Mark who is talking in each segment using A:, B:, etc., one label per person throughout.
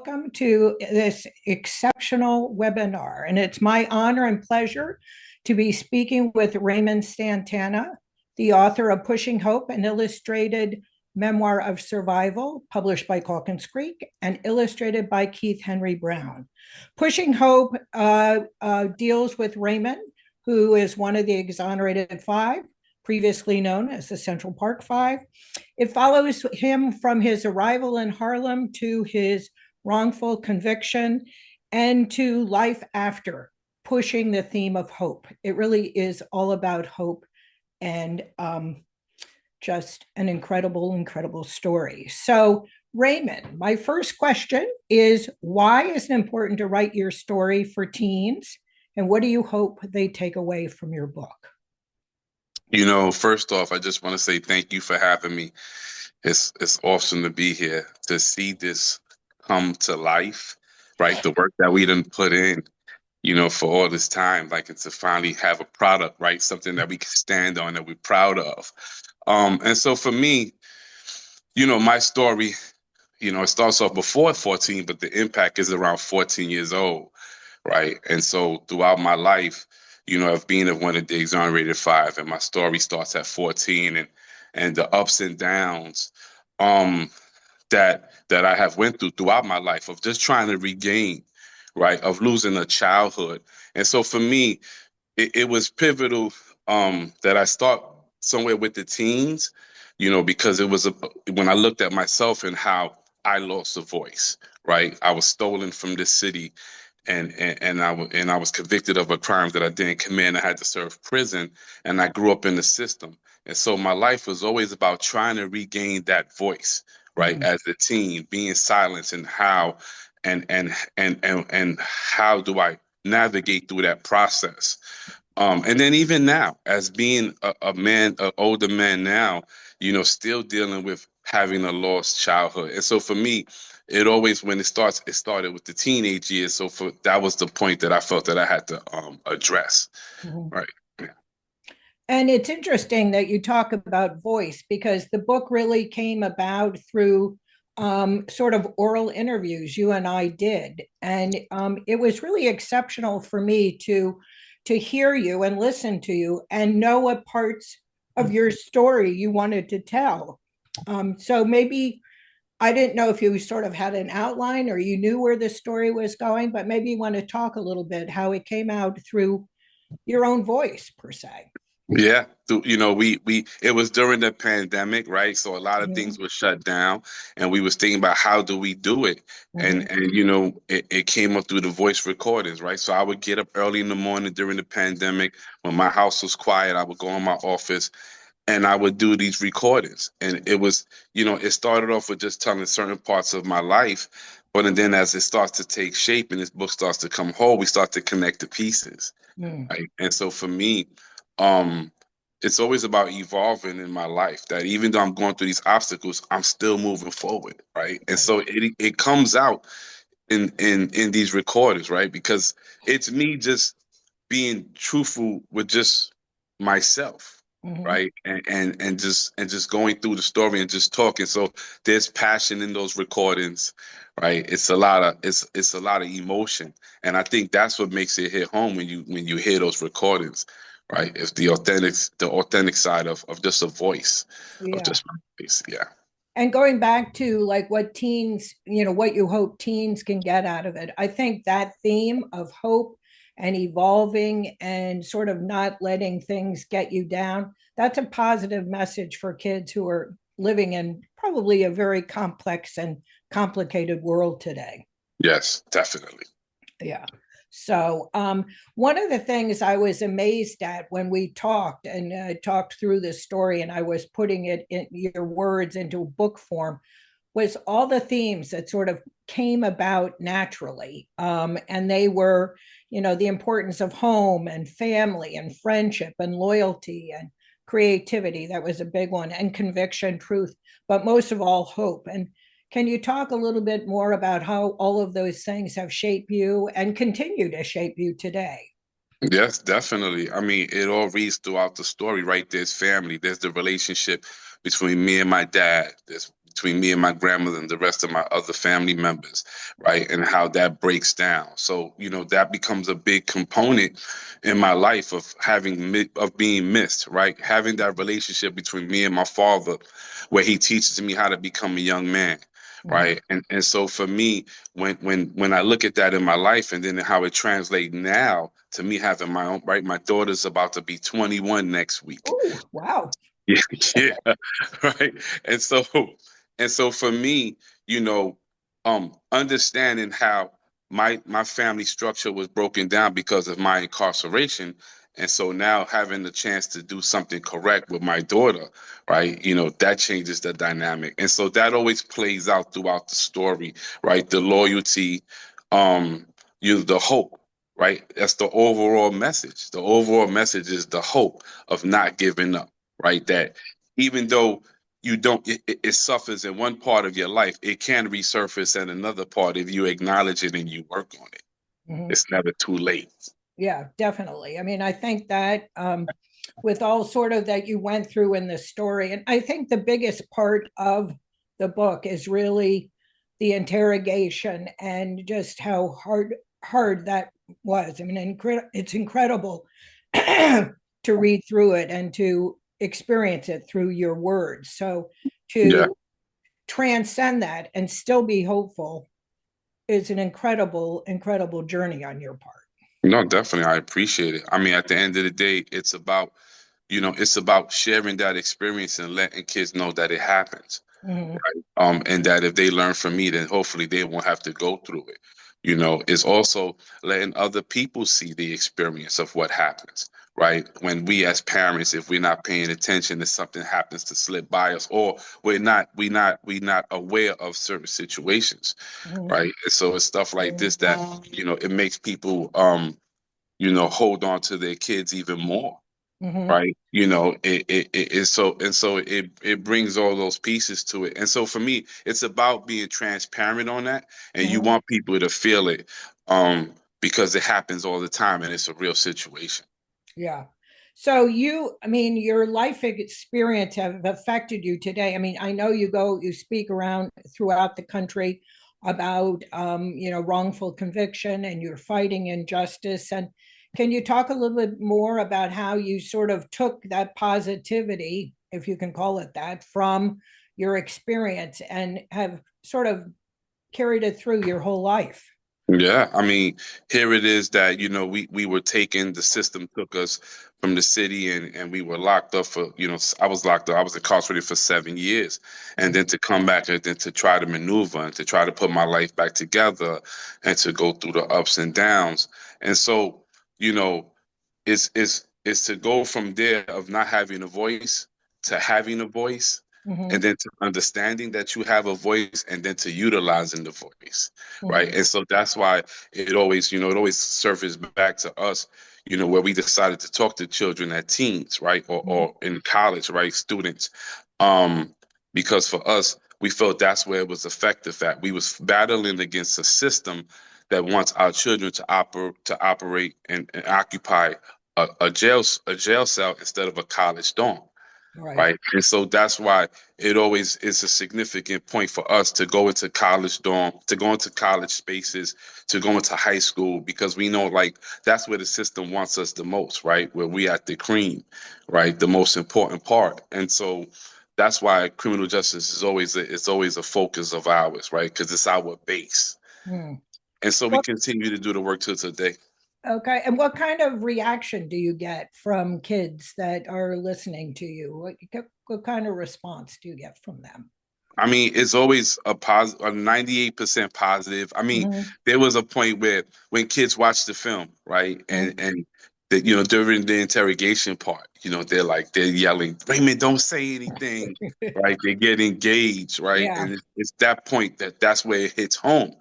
A: welcome to this exceptional webinar. And it's my honor and pleasure to be speaking with Raymond Santana, the author of Pushing Hope, an illustrated memoir of survival, published by Calkins Creek and illustrated by Keith Henry Brown. Pushing Hope deals with Raymond, who is one of the Exonerated Five, previously known as the Central Park Five. It follows him from his arrival in Harlem to his wrongful conviction and to life after, pushing the theme of hope. It really is all about hope and just an incredible, incredible story. So, Raymond, my first question is, why is it important to write your story for teens? And what do you hope they take away from your book?
B: First off, I just want to say thank you for having me. It's awesome to be here, to see this come to life, right? The work that we didn't put in, for all this time, and to finally have a product, right? Something that we can stand on, that we're proud of. And so for me, my story, it starts off before 14, but the impact is around 14 years old, right? And so throughout my life, of being one of the Exonerated Five, and my story starts at 14, and the ups and downs that I have went throughout my life of just trying to regain, right, of losing a childhood. And so for me, it was pivotal that I start somewhere with the teens, because it was when I looked at myself and how I lost a voice, right? I was stolen from this city. And I was convicted of a crime that I didn't commit, and I had to serve prison, and I grew up in the system. And so my life was always about trying to regain that voice, right? Mm-hmm. As a teen, being silenced, and how and how do I navigate through that process? And then even now, as being a man, an older man now, still dealing with having a lost childhood. And so for me, it always, when it started with the teenage years. So that was the point that I felt that I had to address. Mm-hmm. Right. Yeah.
A: And it's interesting that you talk about voice, because the book really came about through sort of oral interviews you and I did. And it was really exceptional for me to hear you and listen to you and know what parts of your story you wanted to tell. So maybe, I didn't know if you sort of had an outline or you knew where the story was going, but maybe you want to talk a little bit how it came out through your own voice, per se.
B: Yeah, it was during the pandemic, right? So a lot of things were shut down, and we was thinking about how do we do it, and it came up through the voice recordings, right? So I would get up early in the morning during the pandemic when my house was quiet. I would go in my office, and I would do these recordings. And it was, it started off with just telling certain parts of my life. But then as it starts to take shape and this book starts to come whole, we start to connect the pieces. Right? And so for me, it's always about evolving in my life, that even though I'm going through these obstacles, I'm still moving forward. Right. And so it comes out in these recordings, right? Because it's me just being truthful with just myself. Mm-hmm. Right. And just going through the story and just talking. So there's passion in those recordings, right? It's a lot of emotion. And I think that's what makes it hit home when you hear those recordings, right? It's the authentic side of just a voice, of just my voice. Yeah.
A: And going back to what teens, what you hope teens can get out of it. I think that theme of hope and evolving and sort of not letting things get you down, that's a positive message for kids who are living in probably a very complex and complicated world today.
B: Yes, definitely.
A: Yeah. So one of the things I was amazed at when we talked and talked through this story, and I was putting it in your words into book form, was all the themes that sort of came about naturally. And they were, the importance of home and family and friendship and loyalty and creativity. That was a big one. And conviction, truth, but most of all, hope. And can you talk a little bit more about how all of those things have shaped you and continue to shape you today?
B: Yes, definitely. I mean, it all reads throughout the story, right? There's family, there's the relationship between me and my dad. There's between me and my grandmother and the rest of my other family members, right? And how that breaks down. So, that becomes a big component in my life of being missed, right? Having that relationship between me and my father, where he teaches me how to become a young man, right? And so for me, when I look at that in my life and then how it translates now to me having my own, right? My daughter's about to be 21 next week.
A: Oh, wow.
B: Yeah, yeah, right. And so for me, understanding how my family structure was broken down because of my incarceration. And so now having the chance to do something correct with my daughter, right? That changes the dynamic. And so that always plays out throughout the story, right? The loyalty, the hope, right? That's the overall message. The overall message is the hope of not giving up, right? That even though you don't, it suffers in one part of your life, it can resurface in another part if you acknowledge it and you work on it. It's never too late.
A: Yeah, definitely. I mean, I think that with all sort of that you went through in the story, and I think the biggest part of the book is really the interrogation and just how hard that was. I mean, it's incredible to read through it and to experience it through your words. So to transcend that and still be hopeful is an incredible, incredible journey on your part.
B: No, definitely. I appreciate it. I mean, at the end of the day, it's about, it's about sharing that experience and letting kids know that it happens. Right? And that if they learn from me, then hopefully they won't have to go through it. It's also letting other people see the experience of what happens, right? When we as parents, if we're not paying attention, if something happens to slip by us, or we're not aware of certain situations, right? And so it's stuff like this that, it makes people hold on to their kids even more. Right. It brings all those pieces to it. And so for me, it's about being transparent on that. And you want people to feel it because it happens all the time and it's a real situation.
A: Yeah. So I mean, your life experience have affected you today. I mean, I know you speak around throughout the country about, wrongful conviction and you're fighting injustice. And can you talk a little bit more about how you sort of took that positivity, if you can call it that, from your experience and have sort of carried it through your whole life?
B: Yeah, I mean, here it is that, we were taken, the system took us from the city and we were locked up for, I was locked up, I was incarcerated for 7 years. And then to come back and then to try to maneuver and to try to put my life back together and to go through the ups and downs. And so, it's to go from there of not having a voice to having a voice, and then to understanding that you have a voice and then to utilizing the voice, right? And so that's why it always surfaces back to us, where we decided to talk to children at teens, right? Or in college, right? Students. Because for us, we felt that's where it was effective at. We was battling against a system that wants our children to operate and occupy a jail cell instead of a college dorm. Right. And so that's why it always is a significant point for us to go into college dorm, to go into college spaces, to go into high school, because we know like that's where the system wants us the most, right? Where we at the cream, right? The most important part. And so that's why criminal justice is always a focus of ours, right? Because it's our base. And so we continue to do the work till today.
A: Okay. And what kind of reaction do you get from kids that are listening to you? What kind of response do you get from them?
B: I mean, it's always a 98% positive. I mean, there was a point where when kids watch the film, right, and that during the interrogation part, they're yelling, "Raymond, don't say anything," right? They get engaged, right,
A: Yeah.
B: and it's that point that's where it hits home,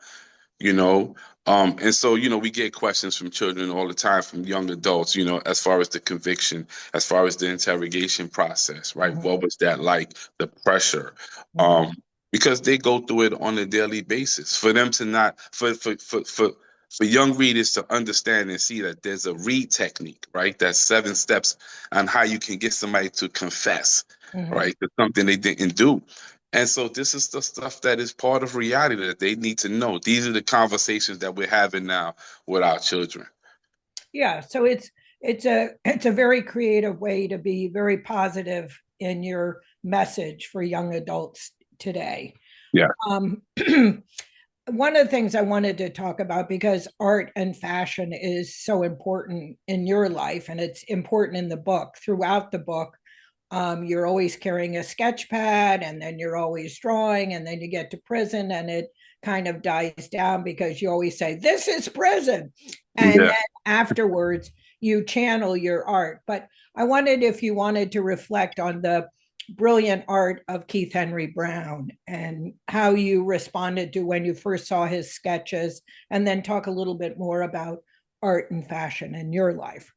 B: you know. And so, we get questions from children all the time, from young adults, as far as the conviction, as far as the interrogation process, right? What was that like? The pressure, because they go through it on a daily basis. For them to not, for young readers to understand and see that there's a read technique, right? That's 7 steps on how you can get somebody to confess, right? It's something they didn't do. And so this is the stuff that is part of reality that they need to know. These are the conversations that we're having now with our children.
A: Yeah, so it's a very creative way to be very positive in your message for young adults today.
B: Yeah.
A: Um, one of the things I wanted to talk about, because art and fashion is so important in your life, and it's important in the book. Throughout the book, you're always carrying a sketch pad, and then you're always drawing, and then you get to prison, and it kind of dies down because you always say, "This is prison," and
B: Yeah.
A: then afterwards you channel your art. But I wondered if you wanted to reflect on the brilliant art of Keith Henry Brown and how you responded to when you first saw his sketches, and then talk a little bit more about art and fashion in your life.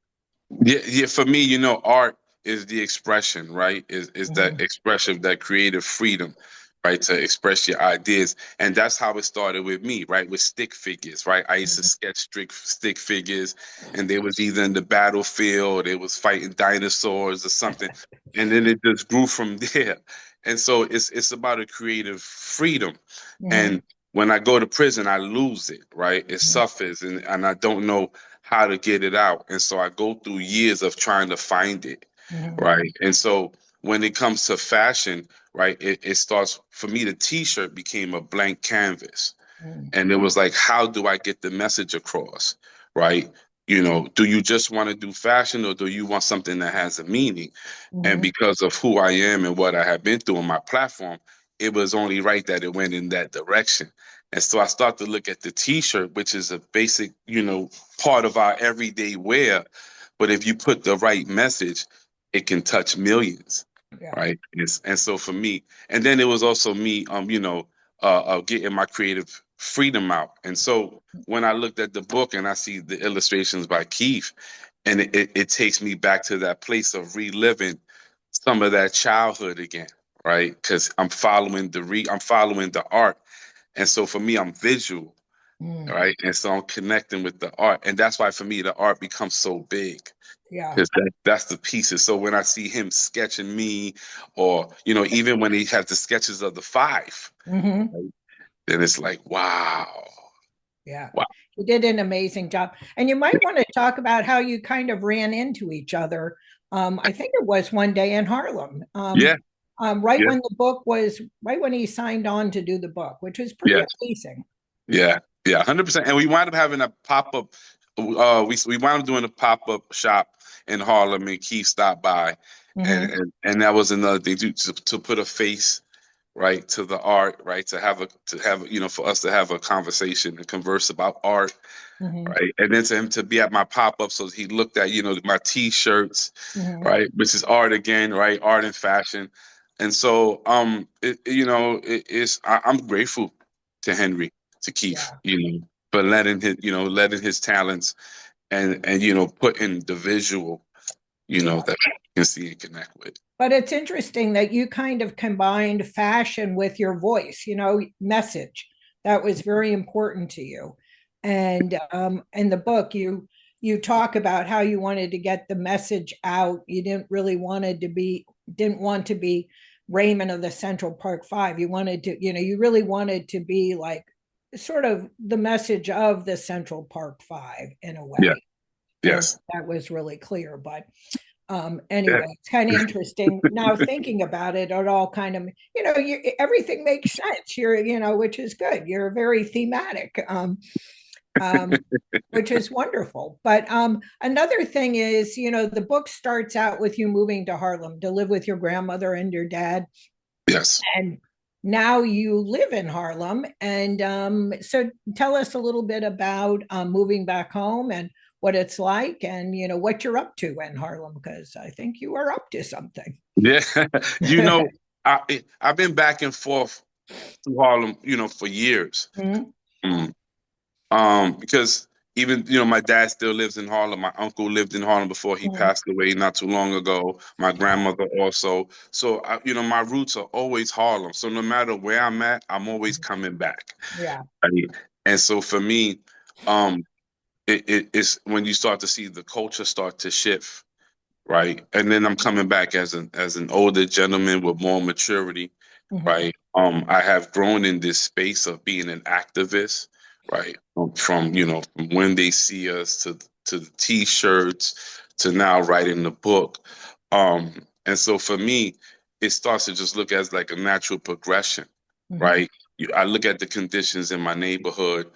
B: Yeah, yeah. For me, art is the expression, right? Is that
A: Mhm.
B: expression, that creative freedom, right? To express your ideas, and that's how it started with me, right? With stick figures, right? I used to sketch stick figures, and they was either in the battlefield, they was fighting dinosaurs or something, and then it just grew from there. And so it's about a creative freedom,
A: Mhm.
B: and when I go to prison, I lose it, right? It suffers, and I don't know how to get it out. And so I go through years of trying to find it,
A: Mhm.
B: right? And so when it comes to fashion, right, it starts for me, the t-shirt became a blank canvas.
A: Mhm.
B: And it was like, how do I get the message across, right? Do you just want to do fashion, or do you want something that has a meaning? And
A: Mhm.
B: because of who I am and what I have been through on my platform, it was only right that it went in that direction. And so I start to look at the t-shirt, which is a basic, part of our everyday wear. But if you put the right message, it can touch millions,
A: Yeah.
B: right? And so for me, and then it was also me, getting my creative freedom out. And so when I looked at the book and I see the illustrations by Keith, and it takes me back to that place of reliving some of that childhood again, right? Because I'm following the art, and so for me, I'm visual,
A: Mhm.
B: right? And so I'm connecting with the art, and that's why for me the art becomes so big,
A: Yeah.
B: because that's the pieces. So when I see him sketching me, or even when he has the sketches of the five,
A: Mhm.
B: right, then it's like, wow,
A: Yeah.
B: wow,
A: You did an amazing job. And you might want to talk about how you kind of ran into each other. I think it was one day in Harlem.
B: yeah,
A: Right
B: yeah,
A: when the book was, right when he signed on to do the book, which was pretty
B: yeah.
A: amazing.
B: Yeah, yeah, 100%. And we wound up having a pop up. We wound up doing a pop up shop in Harlem, and Keith stopped by, and
A: Mhm.
B: and that was another thing to put a face, right, to the art, right, to have for us to have a conversation and converse about art,
A: Mhm.
B: right, and then to him to be at my pop up, so he looked at my T-shirts,
A: Mhm.
B: right, which is art again, right, art and fashion, and so I'm grateful to Henry, to Keith,
A: Yeah.
B: for letting his talents and put in the visual,
A: Yeah.
B: that you can see and connect with.
A: But it's interesting that you kind of combined fashion with your voice, message. That was very important to you. And in the book, you talk about how you wanted to get the message out. You didn't want to be Raymond of the Central Park Five. You wanted to, you really wanted to be like sort of the message of the Central Park Five in a
B: Yeah.
A: way. And
B: Yes.
A: that was really clear. But
B: Yeah.
A: anyway, it's kind of interesting now thinking about it. It all kind of, everything makes sense. Which is good. You're very thematic, um, which is wonderful. But another thing is, the book starts out with you moving to Harlem to live with your grandmother and your dad,
B: Yes.
A: and now you live in Harlem. And so tell us a little bit about moving back home and what it's like, and what you're up to in Harlem, because I think you are up to something.
B: Yeah. you know, I've been back and forth to Harlem, for years.
A: Mhm.
B: Mm. Because even my dad still lives in Harlem. My uncle lived in Harlem before he
A: Mhm.
B: passed away not too long ago. My grandmother also. So my roots are always Harlem. So no matter where I'm at, I'm always coming back.
A: Yeah.
B: Right? And so for me, um, it's when you start to see the culture start to shift. right? And then I'm coming back as an older gentleman with more maturity, right? I have grown in this space of being an activist, right? From from when they see us to the t-shirts to now writing the book. And so for me, it starts to just look as like a natural progression, right? I look at the conditions in my neighborhood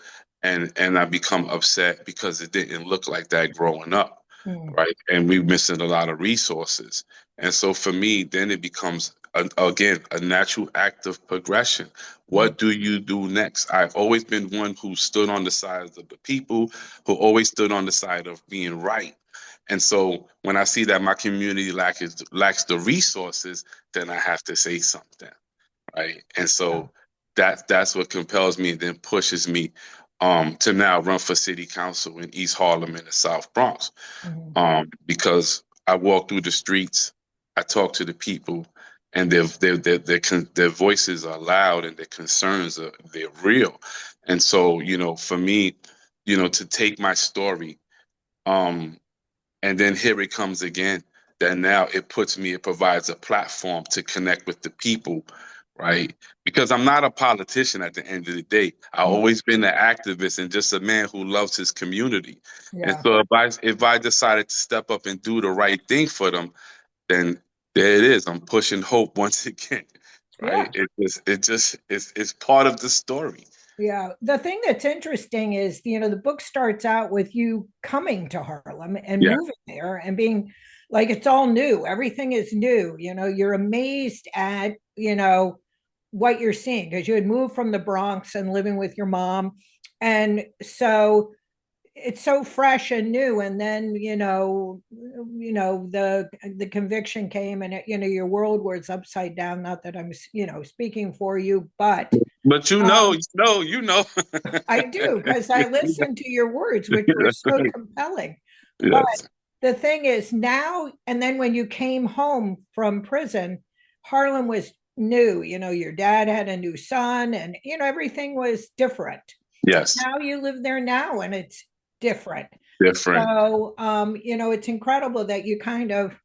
B: and I become upset because it didn't look like that growing up, right? And we're missing a lot of resources. And so for me, then it becomes again a natural act of progression. What do you do next? I've always been one who stood on the sides of the people, who always stood on the side of being right. And so when I see that my community lacks the resources, then I have to say something, right? And so that's what compels me and then pushes me to now run for city council in East Harlem in the South Bronx, because I walk through the streets, I talk to the people, and their voices are loud and their concerns they're real. And so for me, to take my story, um, and then here it comes again. That now it provides a platform to connect with the people, right? Because I'm not a politician at the end of the day. I've always been an activist and just a man who loves his community. And so if I decided to step up and do the right thing for them, then there it is. I'm pushing hope once again, right? It's part of the story.
A: Yeah. The thing that's interesting is, the book starts out with you coming to Harlem and
B: Yeah.
A: moving there and being like, it's all new. Everything is new. You're amazed at, what you're seeing because you had moved from the Bronx and living with your mom. And so it's so fresh and new. And then, the conviction came and, your world was upside down. Not that I'm, speaking for you, but
B: But
A: um,
B: you know.
A: I do, because I listened to your words, which were so compelling. But
B: Yes.
A: the thing is now, and then when you came home from prison, Harlem was new. Your dad had a new son, and everything was different.
B: Yes.
A: Now you live there now, and it's different.
B: Different.
A: So, it's incredible that you kind of,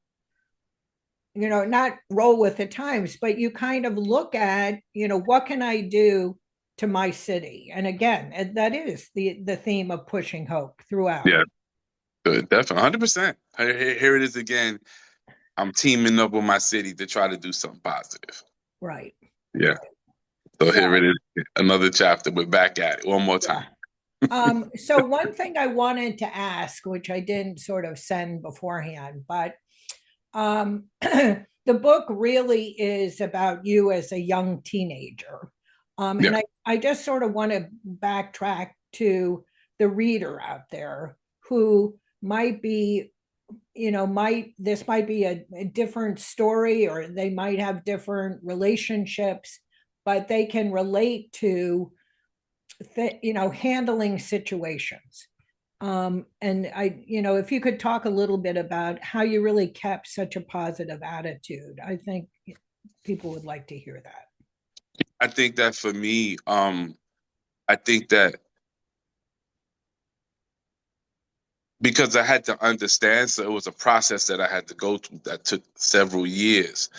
A: not roll with the times, but you kind of look at, what can I do to my city? And again, that is the theme of pushing hope throughout.
B: Yeah. Good. Definitely. 100%. Here it is again. I'm teaming up with my city to try to do something positive.
A: Right.
B: Yeah.
A: Right.
B: So
A: So,
B: here it is. Another chapter. We're back at it one more
A: yeah.
B: time.
A: So one thing I wanted to ask, which I didn't sort of send beforehand, but the book really is about you as a young teenager.
B: Yeah.
A: And I just sort of want to backtrack to the reader out there who might be, this might be a different story, or they might have different relationships, but they can relate to, handling situations. And if you could talk a little bit about how you really kept such a positive attitude, I think people would like to hear that.
B: I think that for me, I think that because I had to understand, so it was a process that I had to go through that took several years.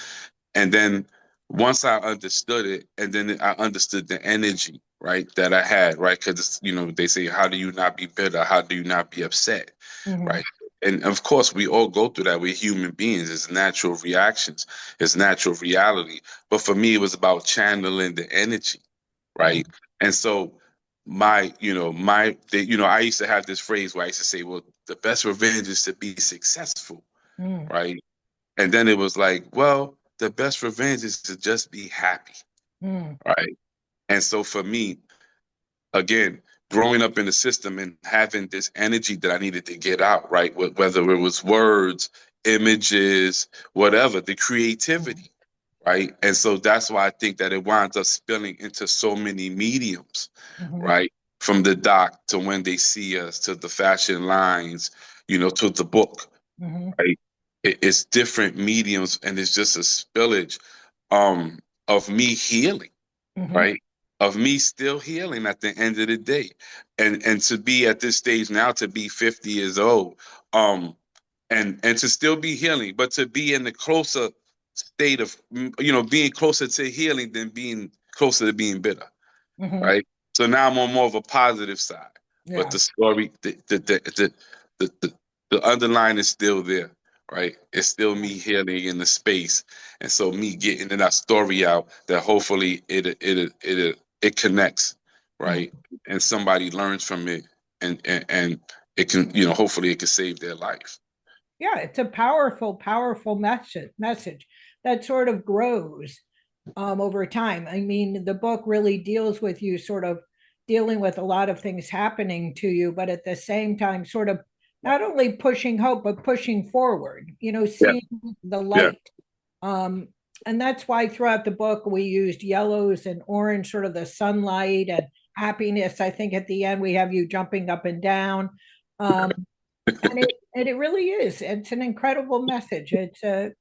B: And then once I understood it, and then I understood the energy, right, that I had, right? Because, they say, how do you not be bitter? How do you not be upset,
A: Mm-hmm.
B: right? And of course, we all go through that. We're human beings. It's natural reactions. It's natural reality. But for me, it was about channeling the energy, right? And so I used to have this phrase where I used to say, well, the best revenge is to be successful,
A: Mm-hmm.
B: right? And then it was like, well, the best revenge is to just be happy, right? And so for me, again, growing up in the system and having this energy that I needed to get out, right? Whether it was words, images, whatever, the creativity, right? And so that's why I think that it winds up spilling into so many mediums,
A: Mm-hmm.
B: right? From the doc to when they see us to the fashion lines, to the book,
A: Mm-hmm.
B: right? It's different mediums, and it's just a spillage of me healing,
A: Mm-hmm.
B: right? Of me still healing at the end of the day. And to be at this stage now, to be 50 years old, um, and to still be healing, but to be in the closer state of, being closer to healing than being closer to being bitter, right? So now I'm on more of a positive side, but
A: Yeah.
B: the story, the underline is still there, right? It's still me healing in the space, and so me getting that story out that hopefully it connects, right? And somebody learns from it, and it can, hopefully it can save their life.
A: Yeah, it's a powerful, powerful message that sort of grows over time. I mean, the book really deals with you sort of dealing with a lot of things happening to you, but at the same time, sort of not only pushing hope, but pushing forward,
B: Yeah,
A: seeing the
B: yeah,
A: light. Um, and that's why throughout the book, we used yellows and orange, sort of the sunlight and happiness. I think at the end, we have you jumping up and down. Um, and it really is. It's an incredible message. It's an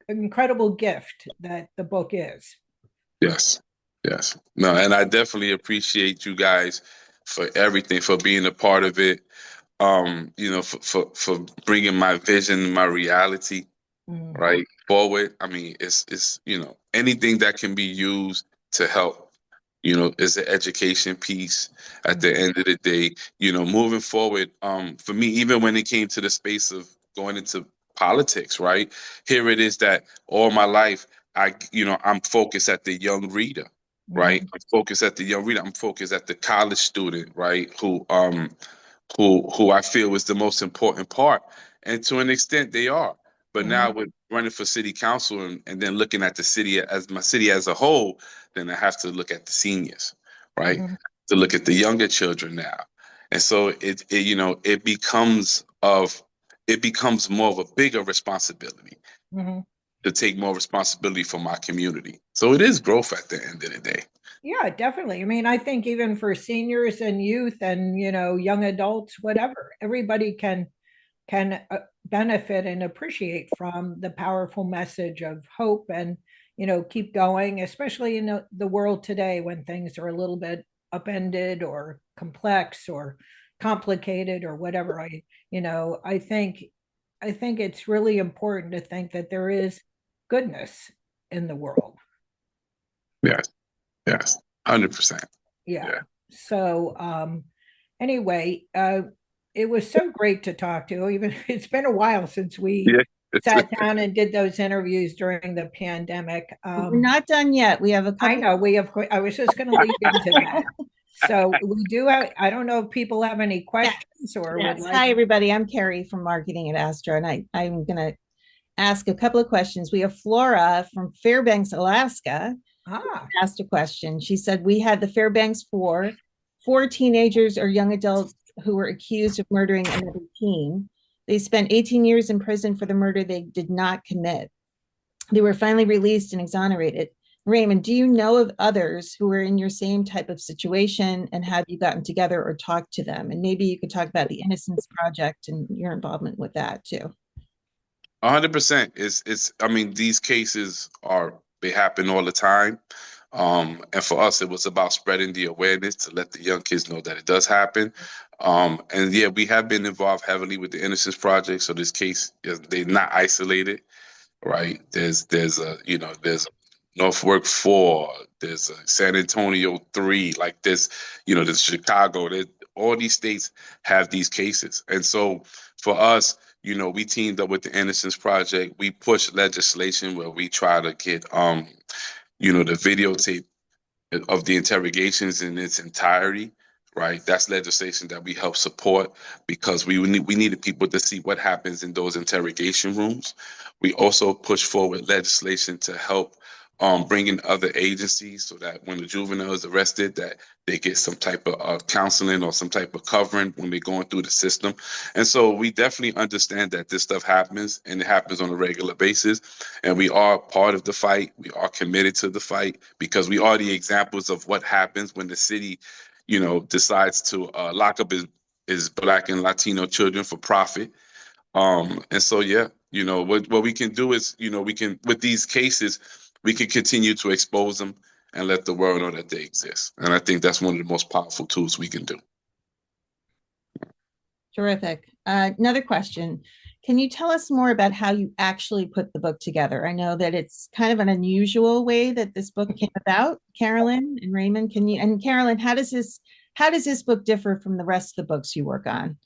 A: incredible gift that the book is.
B: yes, yes. No, and I definitely appreciate you guys for everything, for being a part of it. For bringing my vision, my reality,
A: Mm.
B: right, forward. I mean, it's anything that can be used to help, is an education piece at the end of the day, moving forward. For me, even when it came to the space of going into politics, right, here it is that all my life, I'm focused at the young reader, right?
A: Mhm.
B: I'm focused at the young reader. I'm focused at the college student, right? Who I feel is the most important part. And to an extent they are. But now
A: Mhm.
B: with running for city council and then looking at the city as my city as a whole, then I have to look at the seniors, right?
A: Mhm.
B: To look at the younger children now. And so it becomes more of a bigger responsibility
A: Mhm.
B: to take more responsibility for my community. So it is growth at the end of the day.
A: Yeah, definitely. I mean, I think even for seniors and youth and young adults, whatever, everybody can benefit and appreciate from the powerful message of hope and keep going, especially in the world today when things are a little bit upended or complex or complicated or whatever. I think it's really important to think that there is goodness in the world.
B: Yes, yes, 100%.
A: Yeah.
B: Yeah.
A: So anyway, it was so great to talk to. Even it's been a while since we
B: Yeah.
A: sat down and did those interviews during the pandemic.
C: We're not done yet. We have a
A: I
C: couple.
A: know we have. I was just going to lead into that. So we do have. I don't know if people have any questions or would
C: Yes.
A: like.
C: Hi, everybody. I'm Carrie from Marketing at Astra, and I'm going to ask a couple of questions. We have Flora from Fairbanks, Alaska, asked a question. She said, we had the Fairbanks four teenagers or young adults who were accused of murdering another teen. They spent 18 years in prison for the murder they did not commit. They were finally released and exonerated. Raymond, do you know of others who were in your same type of situation, and have you gotten together or talked to them? And maybe you could talk about the Innocence Project and your involvement with that too.
B: 100%. I mean, these cases they happen all the time. And for us, it was about spreading the awareness to let the young kids know that it does happen. And yeah, we have been involved heavily with the Innocence Project. So this case, they're not isolated, right? There's Norfolk 4, there's a San Antonio 3, like this, there's Chicago. All these states have these cases. And so for us, we teamed up with the Innocence Project. We pushed legislation where we try to get, the videotape of the interrogations in its entirety, right? That's legislation that we help support because we needed people to see what happens in those interrogation rooms. We also push forward legislation to help bring in other agencies so that when the juvenile is arrested, that they get some type of counseling or some type of covering when they're going through the system. And so we definitely understand that this stuff happens and it happens on a regular basis. And we are part of the fight. We are committed to the fight because we are the examples of what happens when the city, decides to lock up his Black and Latino children for profit. And so, yeah, what we can do is, we can, with these cases, we can continue to expose them and let the world know that they exist. And I think that's one of the most powerful tools we can do.
C: Terrific. Another question. Can you tell us more about how you actually put the book together? I know that it's kind of an unusual way that this book came about. Carolyn and Raymond, Carolyn, how does this book differ from the rest of the books you work on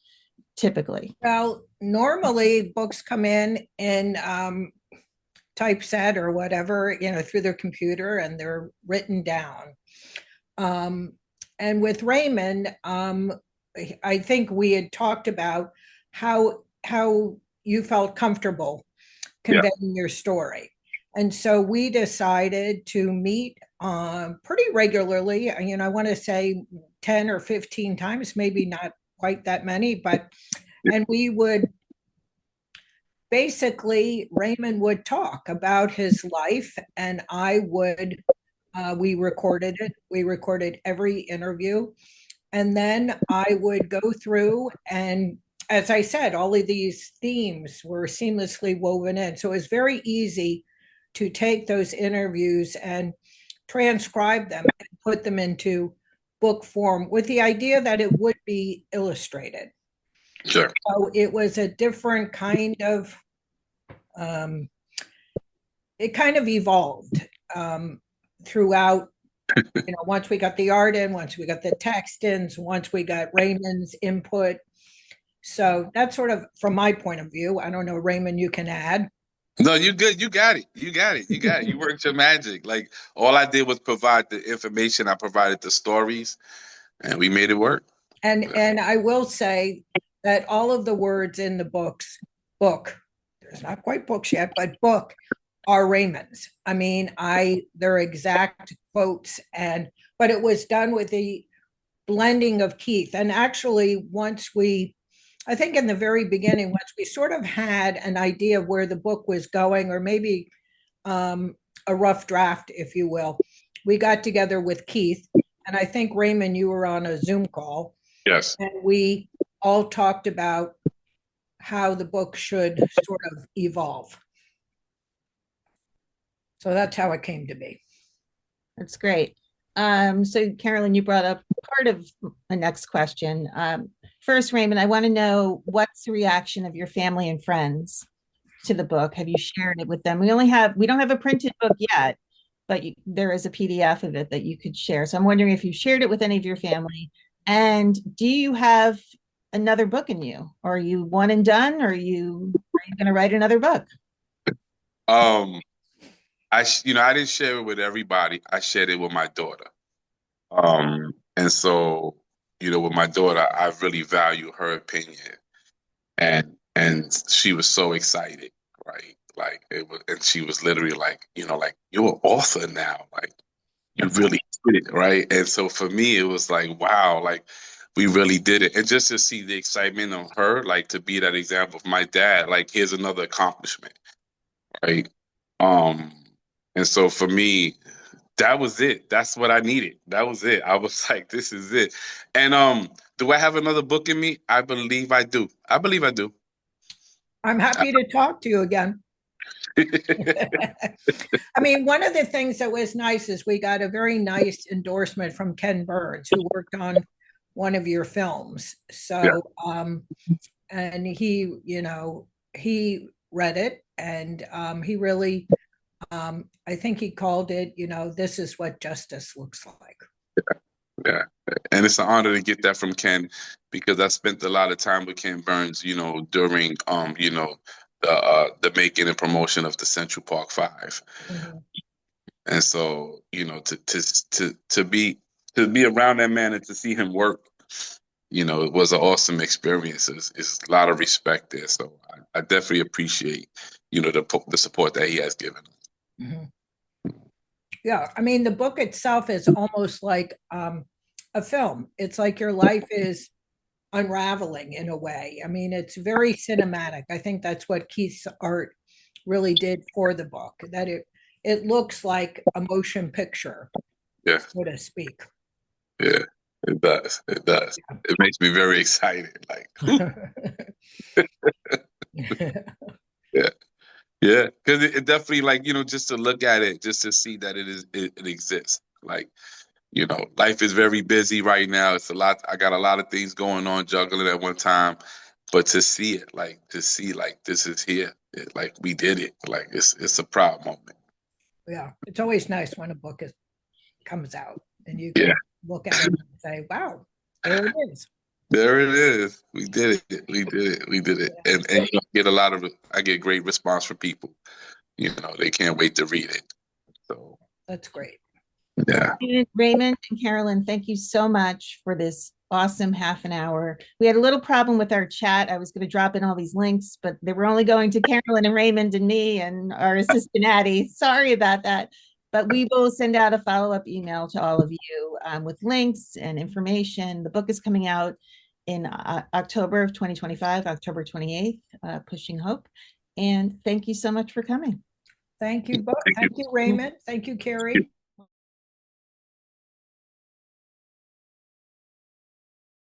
C: typically?
A: Well, normally books come in typeset or whatever, through their computer, and they're written down. And with Raymond, I think we had talked about how you felt comfortable conveying your story. And so we decided to meet pretty regularly. I want to say 10 or 15 times, maybe not quite that many, and we would basically, Raymond would talk about his life, and we recorded it. We recorded every interview. And then I would go through, and as I said, all of these themes were seamlessly woven in. So it was very easy to take those interviews and transcribe them and put them into book form with the idea that it would be illustrated.
B: Sure.
A: So it was a different kind of, it kind of evolved throughout, once we got the art in, once we got the text in, once we got Raymond's input. So that's sort of from my point of view. I don't know, Raymond, you can add.
B: No, you good. You got it. You got it. You got it. You worked your magic. Like, all I did was provide the information. I provided the stories, and we made it work.
A: And I will say that all of the words in the book, there's not quite books yet, but book, are Raymond's. I mean, they're exact quotes, but it was done with the blending of Keith. And actually, I think in the very beginning, once we sort of had an idea of where the book was going, or maybe a rough draft, if you will, we got together with Keith. And I think, Raymond, you were on a Zoom call.
B: Yes.
A: And we all talked about how the book should sort of evolve. So that's how it came to be.
C: That's great. So Carolyn, you brought up part of the next question. First, Raymond, I want to know, what's the reaction of your family and friends to the book? Have you shared it with them? We don't have a printed book yet, but there is a PDF of it that you could share. So I'm wondering if you shared it with any of your family, and do you have another book in you? Or are you one and done? Or are you going to write another book?
B: I didn't share it with everybody. I shared it with my daughter. And so, with my daughter, I really value her opinion, and she was so excited, right? Like, it was, and she was literally like, like, you're an author now, like, you really did it, right? And so for me, it was like, wow, like, we really did it. And just to see the excitement of her, like, to be that example of my dad, like, here's another accomplishment, right? And so for me, that was it. That's what I needed. That was it. I was like, this is it. And do I have another book in me? I believe I do.
A: I'm happy to talk to you again. I mean, one of the things that was nice is we got a very nice endorsement from Ken Burns, who worked on one of your films. So, and he read it, and he really, I think he called it, this is what justice looks like.
B: Yeah. And it's an honor to get that from Ken, because I spent a lot of time with Ken Burns, during, the making and promotion of the Central Park 5. Mm-hmm. And so, to be around that man and to see him work, it was an awesome experience. It's a lot of respect there. So I definitely appreciate, the support that he has given.
A: Mm-hmm. Yeah, I mean, the book itself is almost like a film. It's like your life is unraveling in a way. I mean, it's very cinematic. I think that's what Keith's art really did for the book, that it looks like a motion picture, so to speak.
B: Yeah, it does. It does. Yeah. It makes me very excited. Like, yeah, because it definitely, like, just to look at it, just to see that it exists. Like, life is very busy right now. It's a lot. I got a lot of things going on, juggling at one time. but to see it, like to see like this is here, like we did it, like it's a proud moment.
A: Yeah, it's always nice when a book comes out and you can look at it and say, wow, there it is.
B: There it is. We did it. We did it. We did it. And you know, I get great response from people. You know, they can't wait to read it. So
A: that's great.
B: Yeah.
C: Raymond and Carolyn, thank you so much for this awesome half an hour. We had a little problem with our chat. I was going to drop in all these links, but they were only going to Carolyn and Raymond and me and our assistant Addie. Sorry about that. But we will send out a follow-up email to all of you with links and information. The book is coming out in October of 2025, October 28th, Pushing Hope. And thank you so much for coming.
A: Thank you both. Thank you, Raymond. Thank you, Carrie.